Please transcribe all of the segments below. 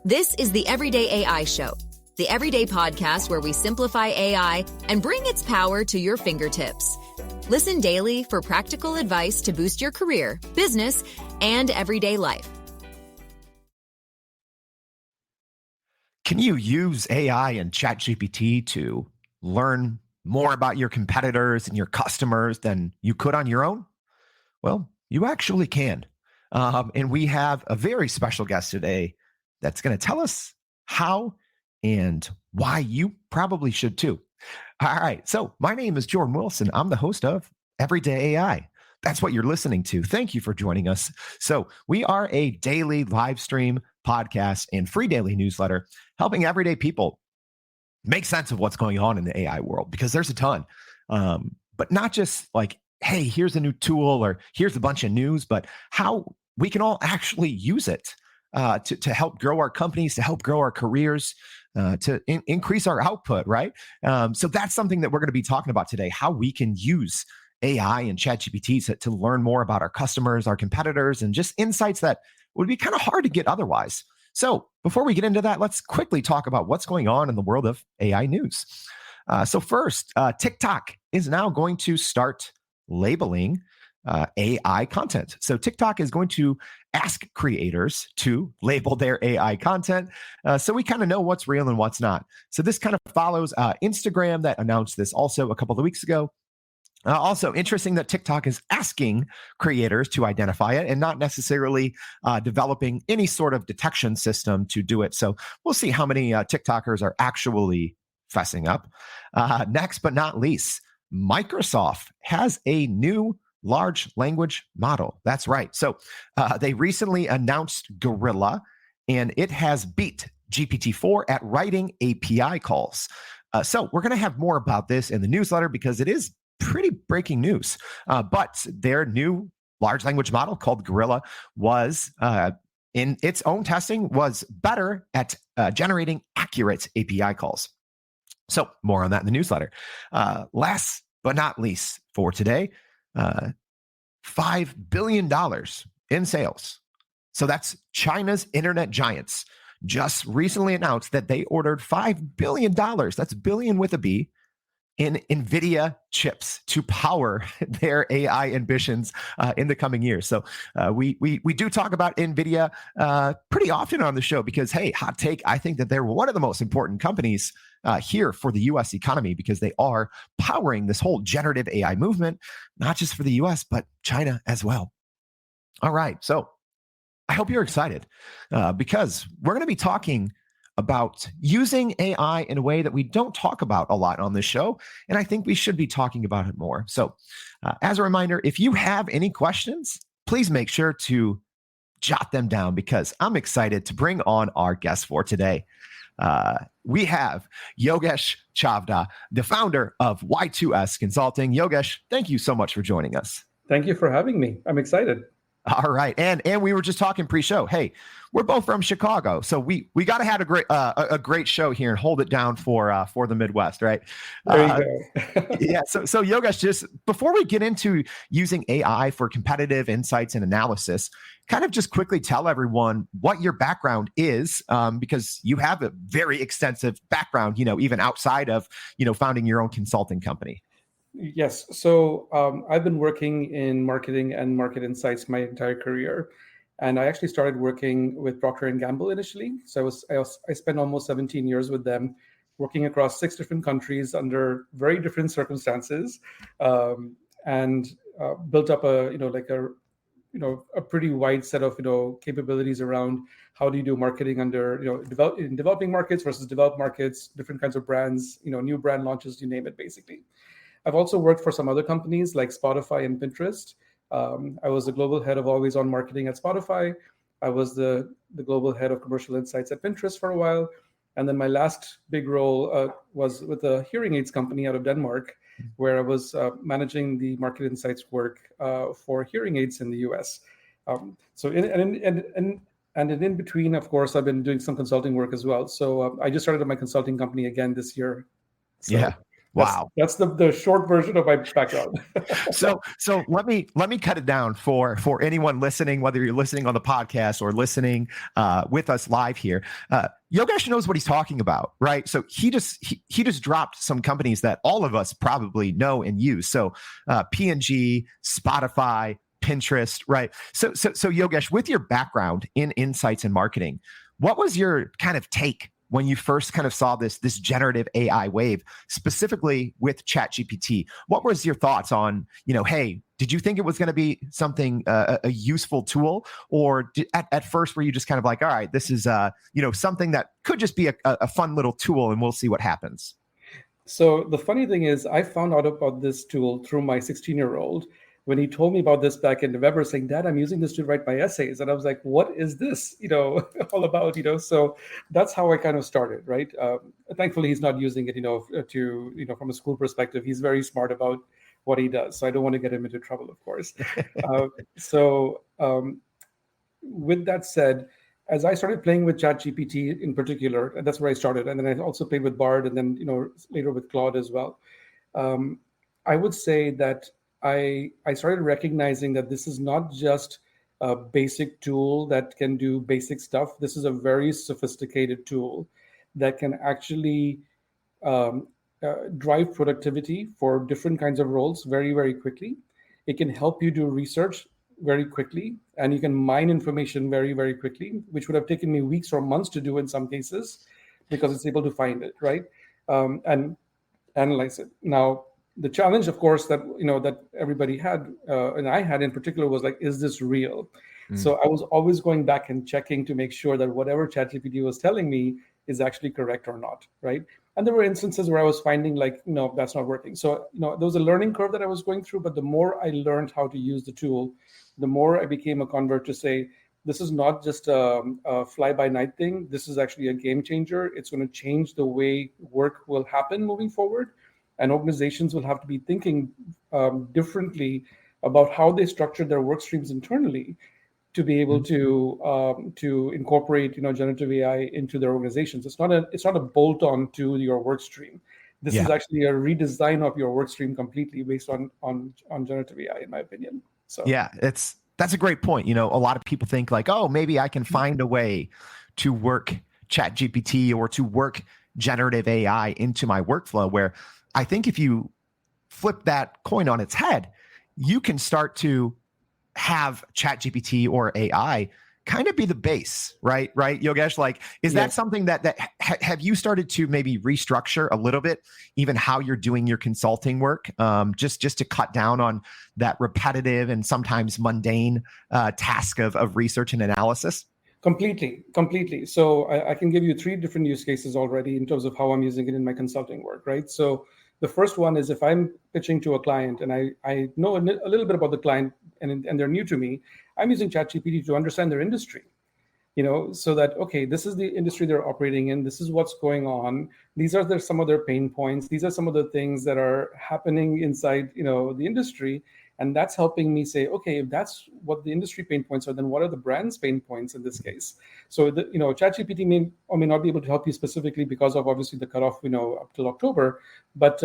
This is the Everyday AI Show, the everyday podcast where we simplify AI and bring its power to your fingertips. Listen daily for practical advice to boost your career, business, and everyday life. Can you use AI and ChatGPT to learn more about your competitors and your customers than you could on your own? Well, you actually can. And we have a very special guest today that's going to tell us how and why you probably should too. All right. So my name is Jordan Wilson. I'm the host of Everyday AI. That's what you're listening to. Thank you for joining us. So we are a daily live stream podcast and free daily newsletter helping everyday people make sense of what's going on in the AI world, because there's a ton. But not just like, hey, here's a new tool or here's a bunch of news, but how we can all actually use it to help grow our companies, to help grow our careers, to increase our output, right? So that's something that we're going to be talking about today, how we can use AI and ChatGPT to learn more about our customers, our competitors, and just insights that would be kind of hard to get otherwise. So before we get into that, let's quickly talk about what's going on in the world of AI news. So first, TikTok is now going to start labeling AI content. So TikTok is going to ask creators to label their AI content so we kind of know what's real and what's not. So this kind of follows Instagram that announced this also a couple of weeks ago. Also interesting that TikTok is asking creators to identify it and not necessarily developing any sort of detection system to do it. So we'll see how many TikTokers are actually fessing up. Next but not least, Microsoft has a new large language model. That's right. So they recently announced Gorilla, and it has beat GPT-4 at writing API calls. So we're going to have more about this in the newsletter because it is pretty breaking news. But their new large language model called Gorilla was, in its own testing, was better at generating accurate API calls. So more on that in the newsletter. Last but not least for today, $5 billion in sales. So that's China's internet giants just recently announced that they ordered $5 billion, that's billion with a B, in Nvidia chips to power their AI ambitions in the coming years. So we do talk about Nvidia pretty often on the show because, hey, hot take, I think that they're one of the most important companies here for the U.S. economy because they are powering this whole generative AI movement, not just for the U.S., but China as well. All right. So I hope you're excited because we're going to be talking about using AI in a way that we don't talk about a lot on this show. And I think we should be talking about it more. So as a reminder, if you have any questions, please make sure to jot them down because I'm excited to bring on our guest for today. We have Yogesh Chavda, the founder of Y2S Consulting. Yogesh, thank you so much for joining us. Thank you for having me. I'm excited. All right. And we were just talking pre-show. Hey, we're both from Chicago. So we got to have a great show here and hold it down for the Midwest, right? There you go. Yeah. So Yogesh, just before we get into using AI for competitive insights and analysis, kind of just quickly tell everyone what your background is, because you have a very extensive background, even outside of, founding your own consulting company. Yes. So I've been working in marketing and market insights my entire career. And I actually started working with Procter & Gamble initially. So I spent almost 17 years with them, working across 6 different countries under very different circumstances, and built up a pretty wide set of capabilities around how do you do marketing under in developing markets versus developed markets, different kinds of brands, new brand launches, you name it, basically. I've also worked for some other companies like Spotify and Pinterest. I was the global head of always on marketing at Spotify. I was the global head of commercial insights at Pinterest for a while. And then my last big role was with a hearing aids company out of Denmark, where I was managing the market insights work for hearing aids in the US. So in between, of course, I've been doing some consulting work as well. So I just started my consulting company again this year. So, yeah. Wow. That's the short version of my background. So let me cut it down for anyone listening, whether you're listening on the podcast or listening with us live here. Yogesh knows what he's talking about, right? So he just dropped some companies that all of us probably know and use. So P&G, Spotify, Pinterest, right? So Yogesh, with your background in insights and marketing, what was your kind of take when you first kind of saw this generative AI wave, specifically with ChatGPT? What was your thoughts on, hey, did you think it was going to be something, a useful tool, or at first were you just kind of like, all right, this is something that could just be a fun little tool and we'll see what happens? So the funny thing is, I found out about this tool through my 16-year-old when he told me about this back in November, saying, "Dad, I'm using this to write my essays." And I was like, "What is this, all about?" So that's how I kind of started, right? Thankfully, he's not using it, from a school perspective. He's very smart about what he does, so I don't want to get him into trouble, of course. With that said, as I started playing with ChatGPT in particular, and that's where I started, and then I also played with Bard, and then later with Claude as well. I would say that I started recognizing that this is not just a basic tool that can do basic stuff. This is a very sophisticated tool that can actually drive productivity for different kinds of roles very, very quickly. It can help you do research very quickly, and you can mine information very, very quickly, which would have taken me weeks or months to do in some cases, because it's able to find it, right? And analyze it. Now, the challenge, of course, that everybody had, and I had in particular, was like, is this real? So I was always going back and checking to make sure that whatever ChatGPT was telling me is actually correct or not, right? And there were instances where I was finding like, no, that's not working. So, there was a learning curve that I was going through, but the more I learned how to use the tool, the more I became a convert to say, this is not just a fly-by-night thing. This is actually a game changer. It's going to change the way work will happen moving forward. And organizations will have to be thinking differently about how they structure their work streams internally to be able to incorporate generative AI into their organizations. It's not a bolt-on to your work stream. This is actually a redesign of your work stream completely based on generative AI, in my opinion. So yeah, that's a great point. A lot of people think like, oh, maybe I can find a way to work ChatGPT or to work generative AI into my workflow, where I think if you flip that coin on its head, you can start to have ChatGPT or AI kind of be the base, right? Right, Yogesh? Like, is that something that have you started to maybe restructure a little bit, even how you're doing your consulting work, just to cut down on that repetitive and sometimes mundane task of research and analysis? Completely. So I can give you 3 different use cases already in terms of how I'm using it in my consulting work, right? So the first one is if I'm pitching to a client and I know a little bit about the client and they're new to me, I'm using ChatGPT to understand their industry, so that, okay, this is the industry they're operating in. This is what's going on. These are some of their pain points. These are some of the things that are happening inside, the industry. And that's helping me say, okay, if that's what the industry pain points are, then what are the brand's pain points in this case? So, ChatGPT may or may not be able to help you specifically because of obviously the cutoff, up till October. But,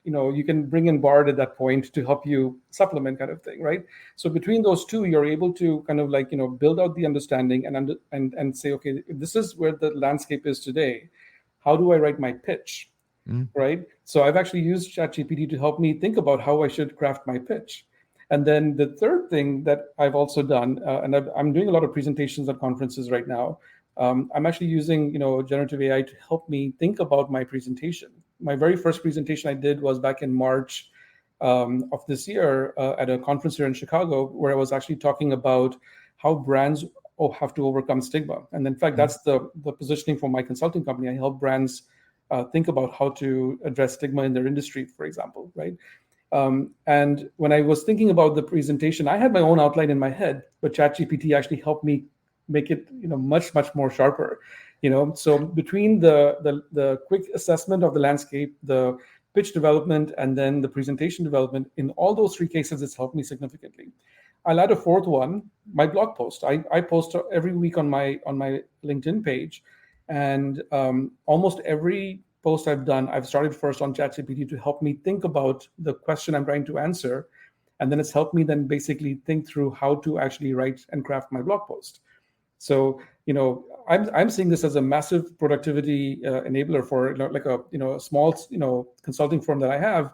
you can bring in Bard at that point to help you supplement, kind of thing, right? So between those two, you're able to kind of like, build out the understanding and say, okay, if this is where the landscape is today, how do I write my pitch? Right? So I've actually used ChatGPT to help me think about how I should craft my pitch. And then the third thing that I've also done, and I'm doing a lot of presentations at conferences right now. I'm actually using, generative AI to help me think about my presentation. My very first presentation I did was back in March of this year at a conference here in Chicago, where I was actually talking about how brands have to overcome stigma. And in fact, that's the positioning for my consulting company. I help brands think about how to address stigma in their industry, for example, right? And when I was thinking about the presentation, I had my own outline in my head, but ChatGPT actually helped me make it, much more sharper. So between the quick assessment of the landscape, the pitch development, and then the presentation development, in all those 3 cases, it's helped me significantly. I'll add a fourth one, my blog post. I post every week on my LinkedIn page, and almost every post I've done, I've started first on ChatGPT to help me think about the question I'm trying to answer. And then it's helped me then basically think through how to actually write and craft my blog post. So, I'm seeing this as a massive productivity enabler for like a small consulting firm that I have.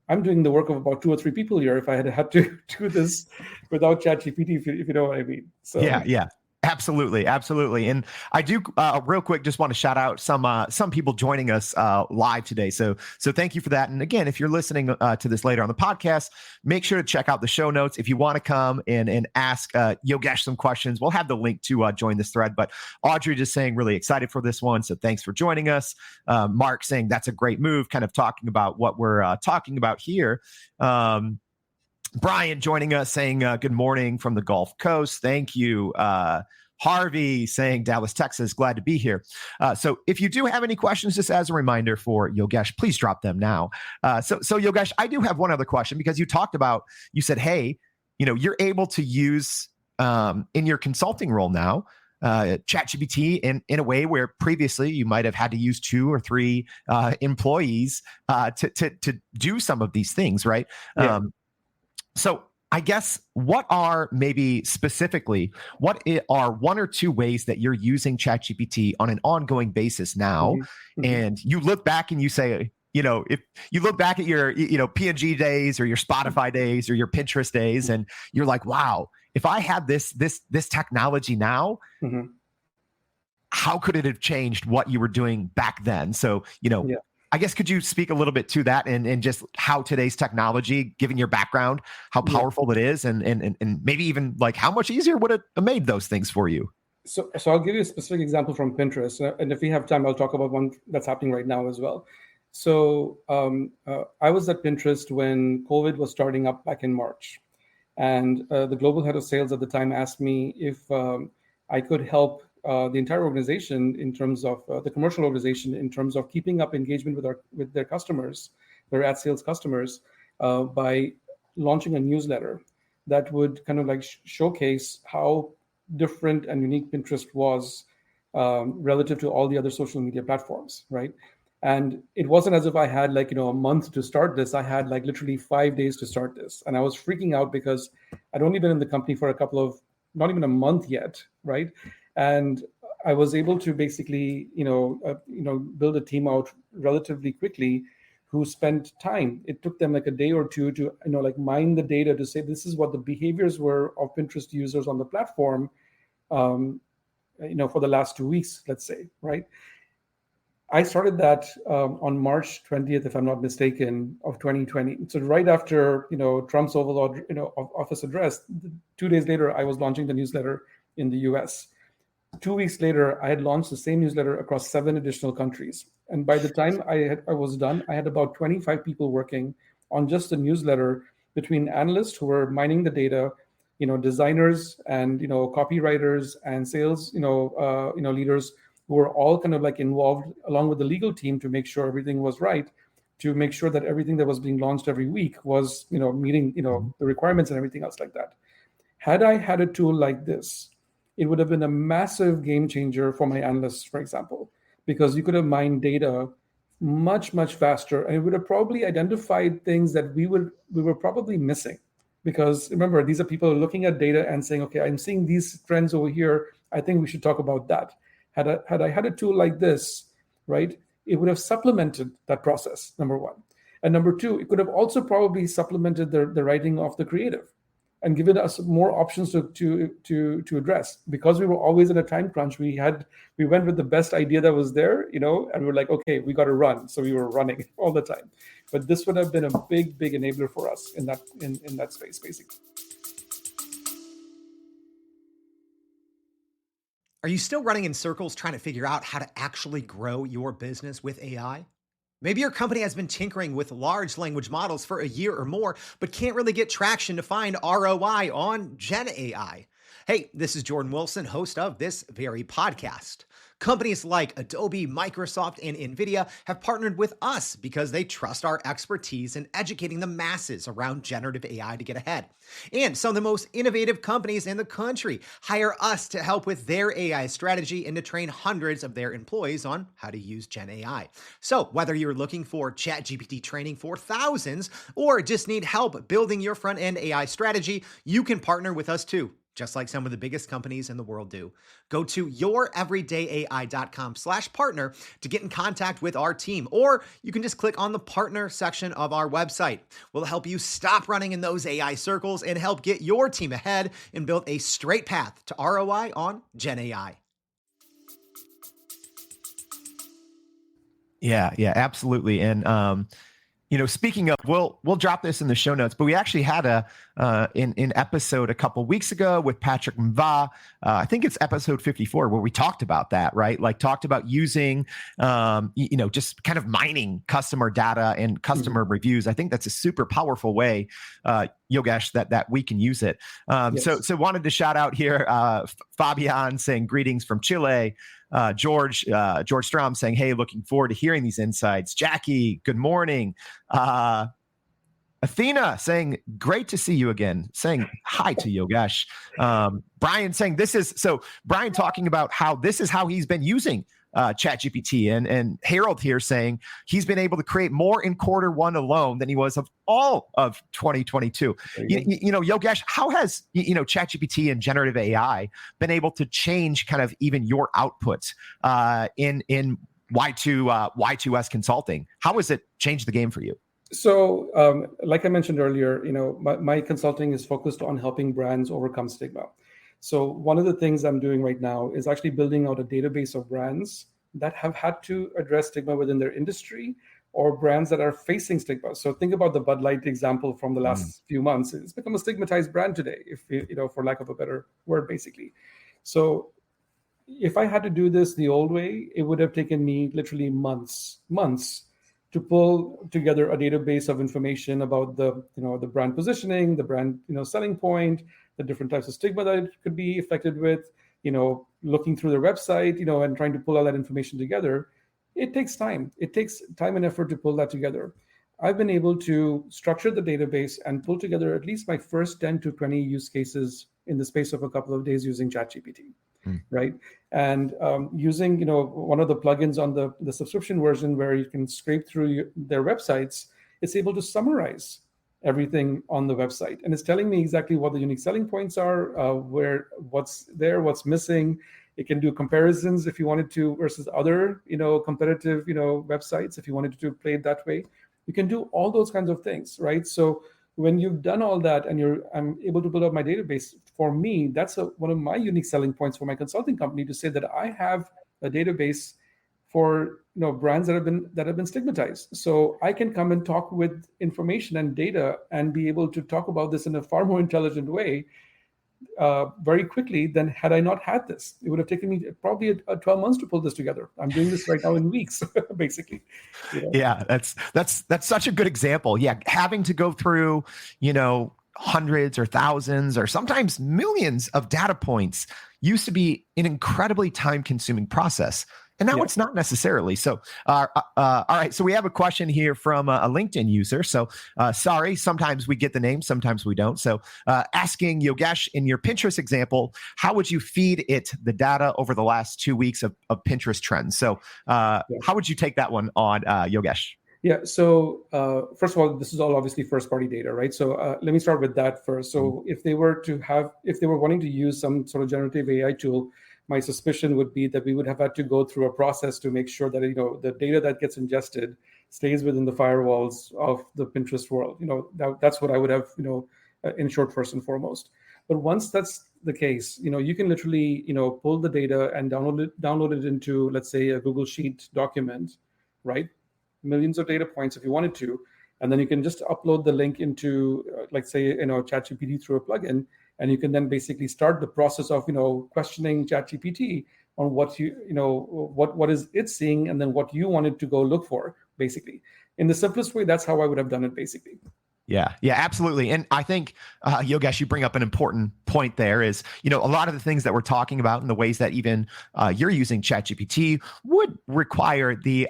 I'm doing the work of about 2 or 3 people here if I had to do this without ChatGPT, if you know what I mean. So Yeah. Absolutely. And I do real quick just want to shout out some people joining us live today. So thank you for that. And again, if you're listening to this later on the podcast, make sure to check out the show notes. If you want to come and ask Yogesh some questions, we'll have the link to join this thread. But Audrey just saying really excited for this one. So thanks for joining us. Mark saying that's a great move, kind of talking about what we're talking about here. Brian joining us saying good morning from the Gulf Coast. Thank you. Harvey saying Dallas, Texas. Glad to be here. So if you do have any questions, just as a reminder for Yogesh, please drop them now. So Yogesh, I do have one other question because you said, hey, you're able to use in your consulting role now, ChatGPT in a way where previously you might have had to use 2 or 3 employees to do some of these things, right? Yeah. So I guess what are 1 or 2 ways that you're using ChatGPT on an ongoing basis now? Mm-hmm. And you look back and you say, if you look back at your, P&G days or your Spotify days or your Pinterest days, and you're like, wow, if I had this technology now, mm-hmm. how could it have changed what you were doing back then? So, Yeah. I guess, could you speak a little bit to that and just how today's technology, given your background, how powerful it is, and maybe even like how much easier would it have made those things for you? So I'll give you a specific example from Pinterest, and if we have time, I'll talk about one that's happening right now as well. So I was at Pinterest when COVID was starting up back in March, and the global head of sales at the time asked me if I could help the entire organization in terms of the commercial organization in terms of keeping up engagement with their customers, their ad sales customers, by launching a newsletter that would kind of like showcase how different and unique Pinterest was relative to all the other social media platforms, right? And it wasn't as if I had a month to start this. I had literally 5 days to start this, and I was freaking out because I'd only been in the company for not even a month yet, right? And I was able to basically, build a team out relatively quickly who spent time. It took them like a day or 2 to, mine the data to say, this is what the behaviors were of Pinterest users on the platform, for the last 2 weeks, let's say, right? I started that on March 20th, if I'm not mistaken, of 2020. So right after, Trump's Oval Office address, 2 days later, I was launching the newsletter in the US. 2 weeks later, I had launched the same newsletter across 7 additional countries. And by the time I was done, I had about 25 people working on just the newsletter, between analysts who were mining the data, designers and copywriters and sales leaders who were all kind of involved along with the legal team to make sure everything was right, to make sure that everything that was being launched every week was meeting the requirements and everything else like that. Had I had a tool like this, it would have been a massive game changer for my analysts, for example, because you could have mined data much, much faster, and it would have probably identified things that we were probably missing. Because remember, these are people looking at data and saying, okay, I'm seeing these trends over here. I think we should talk about that. Had I had a tool like this, right, it would have supplemented that process, number one. And number two, it could have also probably supplemented the writing of the creative and given us more options to address. Because we were always in a time crunch, we went with the best idea that was there, and we're like, okay, we got to run. So we were running all the time. But this would have been a big, big enabler for us in that space, basically. Are you still running in circles trying to figure out how to actually grow your business with AI? Maybe your company has been tinkering with large language models for a year or more, but can't really get traction to find ROI on Gen AI. Hey, this is Jordan Wilson, host of this very podcast. Companies like Adobe, Microsoft, and Nvidia have partnered with us because they trust our expertise in educating the masses around generative AI to get ahead. And some of the most innovative companies in the country hire us to help with their AI strategy and to train hundreds of their employees on how to use Gen AI. So whether you're looking for ChatGPT training for thousands or just need help building your front-end AI strategy, you can partner with us too, just like some of the biggest companies in the world do. Go to youreverydayai.com/partner to get in contact with our team, or you can just click on the partner section of our website. We'll help you stop running in those AI circles and help get your team ahead and build a straight path to ROI on Gen AI. Yeah, absolutely. And speaking of, we'll drop this in the show notes, but we actually had an episode a couple weeks ago with Patrick Mva. I think it's episode 54 where we talked about that, right? Like talked about using, just kind of mining customer data and customer reviews. I think that's a super powerful way, Yogesh, that we can use it. So wanted to shout out here, Fabian saying greetings from Chile. George Strom saying, hey, looking forward to hearing these insights. Jackie, good morning. Athena saying, great to see you again, saying hi to Yogesh. Brian saying Brian talking about how this is how he's been using ChatGPT, and Harold here saying he's been able to create more in quarter one alone than he was of all of 2022. Yogesh, how has ChatGPT and generative AI been able to change kind of even your output in Y2S Consulting? How has it changed the game for you? So, like I mentioned earlier, my consulting is focused on helping brands overcome stigma. So one of the things I'm doing right now is actually building out a database of brands that have had to address stigma within their industry, or brands that are facing stigma. So think about the Bud Light example from the last few months. It's become a stigmatized brand today, for lack of a better word, basically. So if I had to do this the old way, it would have taken me literally months to pull together a database of information about the brand positioning, the brand selling point, the different types of stigma that it could be affected with, looking through their website, and trying to pull all that information together. It takes time. It takes time and effort to pull that together. I've been able to structure the database and pull together at least my first 10 to 20 use cases in the space of a couple of days using ChatGPT. Right. And using, one of the plugins on the subscription version where you can scrape through their websites, it's able to summarize everything on the website. And it's telling me exactly what the unique selling points are, what's there, what's missing. It can do comparisons if you wanted to versus other, competitive, websites, if you wanted to play it that way. You can do all those kinds of things, right? So when you've done all that and I'm able to build up my database, for me, that's one of my unique selling points for my consulting company, to say that I have a database for brands that have been stigmatized. So I can come and talk with information and data and be able to talk about this in a far more intelligent way very quickly than had I not had this. It would have taken me probably 12 months to pull this together. I'm doing this right now in weeks, basically. Yeah, that's such a good example. Yeah, having to go through, hundreds or thousands or sometimes millions of data points used to be an incredibly time-consuming process. And now it's not necessarily. So, all right. So we have a question here from a LinkedIn user. So sorry, sometimes we get the name, sometimes we don't. So asking Yogesh, in your Pinterest example, how would you feed it the data over the last 2 weeks of Pinterest trends? So how would you take that one on, Yogesh? Yeah. So first of all, this is all obviously first-party data, right? So let me start with that first. So if they were wanting to use some sort of generative AI tool, my suspicion would be that we would have had to go through a process to make sure that the data that gets ingested stays within the firewalls of the Pinterest world. That's what I would have ensured first and foremost. But once that's the case, you can literally pull the data and download it into, let's say, a Google Sheet document, right? Millions of data points if you wanted to, and then you can just upload the link into, like, say, ChatGPT through a plugin. And you can then basically start the process of, questioning ChatGPT on what what is it seeing, and then what you wanted to go look for, basically. In the simplest way, that's how I would have done it, basically. Yeah, absolutely. And I think, Yogesh, you bring up an important point there is, a lot of the things that we're talking about and the ways that even you're using ChatGPT would require the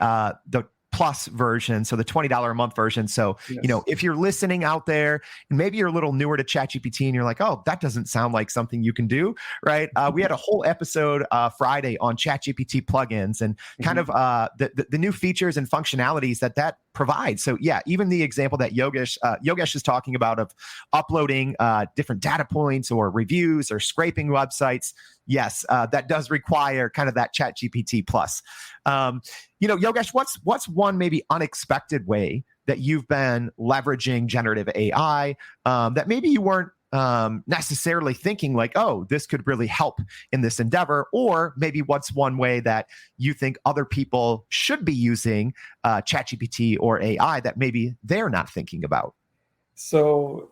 plus version, so the $20 a month version. So, Yes. if you're listening out there and maybe you're a little newer to ChatGPT and you're like, oh, that doesn't sound like something you can do, right? We had a whole episode Friday on ChatGPT plugins and kind of the new features and functionalities that provides. So yeah, even the example that Yogesh is talking about of uploading different data points or reviews or scraping websites. Yes, that does require kind of that ChatGPT plus. Yogesh, what's one maybe unexpected way that you've been leveraging generative AI that maybe you weren't necessarily thinking like, oh, this could really help in this endeavor? Or maybe what's one way that you think other people should be using ChatGPT or AI that maybe they're not thinking about? So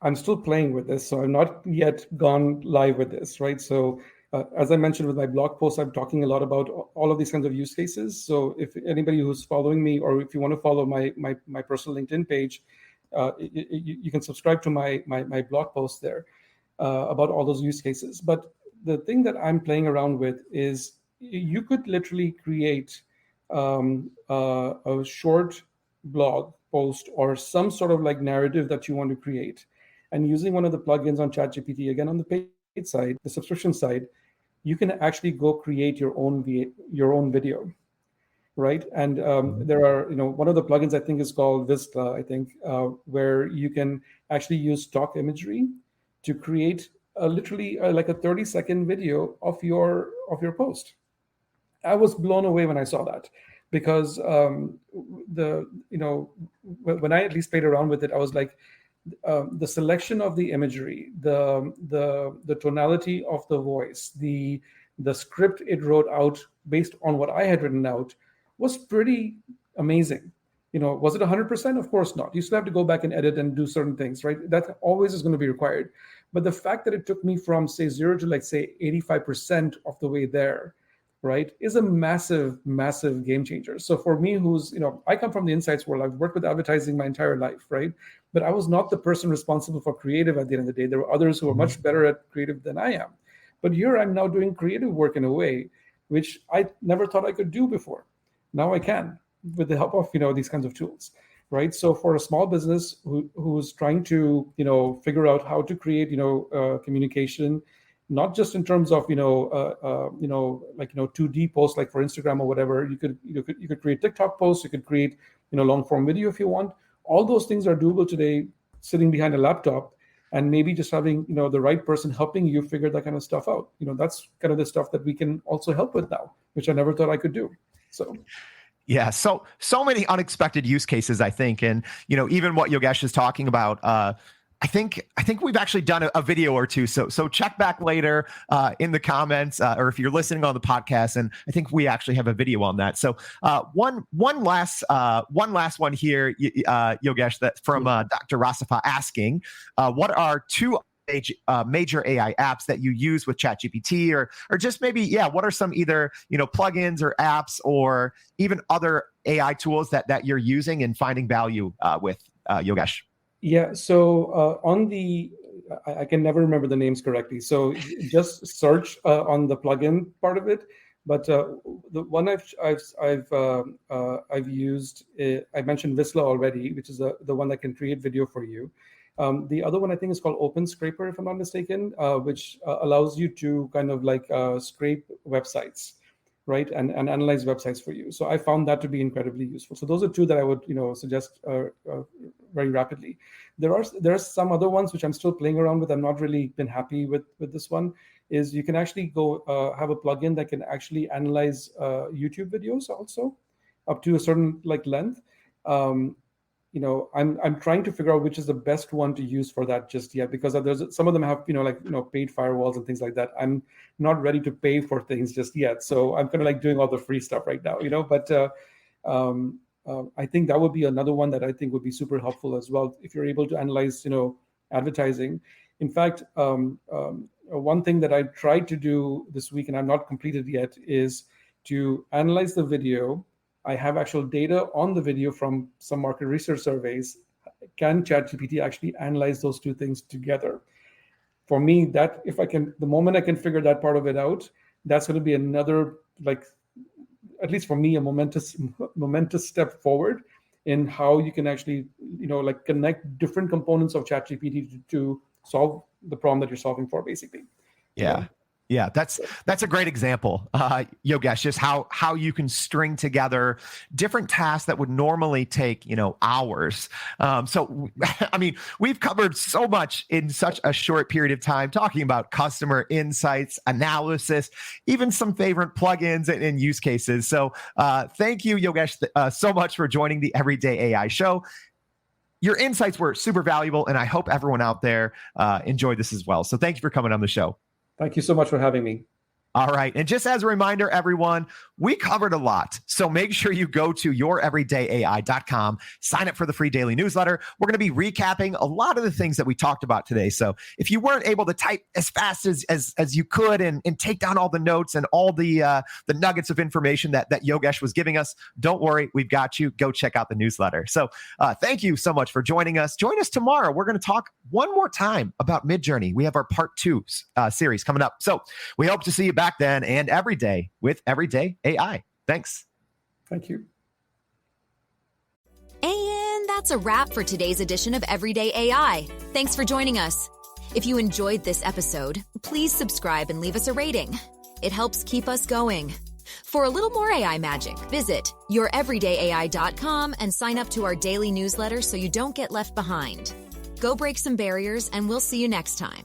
I'm still playing with this, so I'm not yet gone live with this, right? So as I mentioned with my blog post, I'm talking a lot about all of these kinds of use cases. So if anybody who's following me, or if you want to follow my personal LinkedIn page, you can subscribe to my blog post there about all those use cases. But the thing that I'm playing around with is you could literally create a short blog post or some sort of like narrative that you want to create. And using one of the plugins on ChatGPT, again, on the paid side, the subscription side, you can actually go create your own video, right? And there are, one of the plugins I think is called Vista, I think, where you can actually use stock imagery to create literally like a 30-second video of your post. I was blown away when I saw that, because when I at least played around with it, I was like, the selection of the imagery, the tonality of the voice, the script it wrote out based on what I had written out was pretty amazing. Was it 100%? Of course not. You still have to go back and edit and do certain things, right? That always is going to be required. But the fact that it took me from say 0 to like say 85% of the way there, right, is a massive, massive game changer. So for me, I come from the insights world. I've worked with advertising my entire life, right? But I was not the person responsible for creative at the end of the day. There were others who were much better at creative than I am. But here I'm now doing creative work in a way which I never thought I could do before. Now I can, with the help of these kinds of tools, right? So for a small business who's trying to figure out how to create communication, not just in terms of 2D posts like for Instagram or whatever. You could create TikTok posts, you could create long form video if you want. All those things are doable today, sitting behind a laptop, and maybe just having the right person helping you figure that kind of stuff out. That's kind of the stuff that we can also help with now, which I never thought I could do. So. Yeah, so many unexpected use cases, I think, and even what Yogesh is talking about. I think we've actually done a video or two. So check back later in the comments, or if you're listening on the podcast, and I think we actually have a video on that. So one last one here, Yogesh, that from Dr. Rasafa asking, what are two major AI apps that you use with ChatGPT, or just maybe, what are some either plugins or apps or even other AI tools that you're using and finding value with, Yogesh? Yeah, so I can never remember the names correctly. So just search on the plugin part of it. But the one I've used, I mentioned Visla already, which is the one that can create video for you. The other one I think is called Open Scraper, if I'm not mistaken, which allows you to kind of like scrape websites, right, and analyze websites for you. So I found that to be incredibly useful. So those are two that I would suggest very rapidly. There are some other ones which I'm still playing around with. I'm not really been happy with this one. Is you can actually go have a plugin that can actually analyze YouTube videos also up to a certain like length. I'm trying to figure out which is the best one to use for that just yet, because there's some of them have paid firewalls and things like that. I'm not ready to pay for things just yet, so I'm kind of like doing all the free stuff right now, But I think that would be another one that I think would be super helpful as well if you're able to analyze advertising. In fact, one thing that I tried to do this week and I've not completed yet is to analyze the video. I have actual data on the video from some market research surveys can ChatGPT actually analyze those two things together? For me, that the moment I can figure that part of it out, that's going to be another, like, at least for me, a momentous step forward in how you can actually, like, connect different components of ChatGPT to solve the problem that you're solving for, basically. Yeah. Yeah, that's a great example, Yogesh, just how you can string together different tasks that would normally take, hours. So, I mean, we've covered so much in such a short period of time, talking about customer insights, analysis, even some favorite plugins and use cases. So thank you, Yogesh, so much for joining the Everyday AI Show. Your insights were super valuable, and I hope everyone out there enjoyed this as well. So thank you for coming on the show. Thank you so much for having me. All right. And just as a reminder, everyone, we covered a lot. So make sure you go to youreverydayai.com, sign up for the free daily newsletter. We're going to be recapping a lot of the things that we talked about today. So if you weren't able to type as fast as you could and take down all the notes and all the nuggets of information that Yogesh was giving us, don't worry. We've got you. Go check out the newsletter. So thank you so much for joining us. Join us tomorrow. We're going to talk one more time about Midjourney. We have our part 2 series coming up. So we hope to see you back then and every day with Everyday AI. Thanks. Thank you. And that's a wrap for today's edition of Everyday AI. Thanks for joining us. If you enjoyed this episode, please subscribe and leave us a rating. It helps keep us going. For a little more AI magic, visit youreverydayai.com and sign up to our daily newsletter so you don't get left behind. Go break some barriers, and we'll see you next time.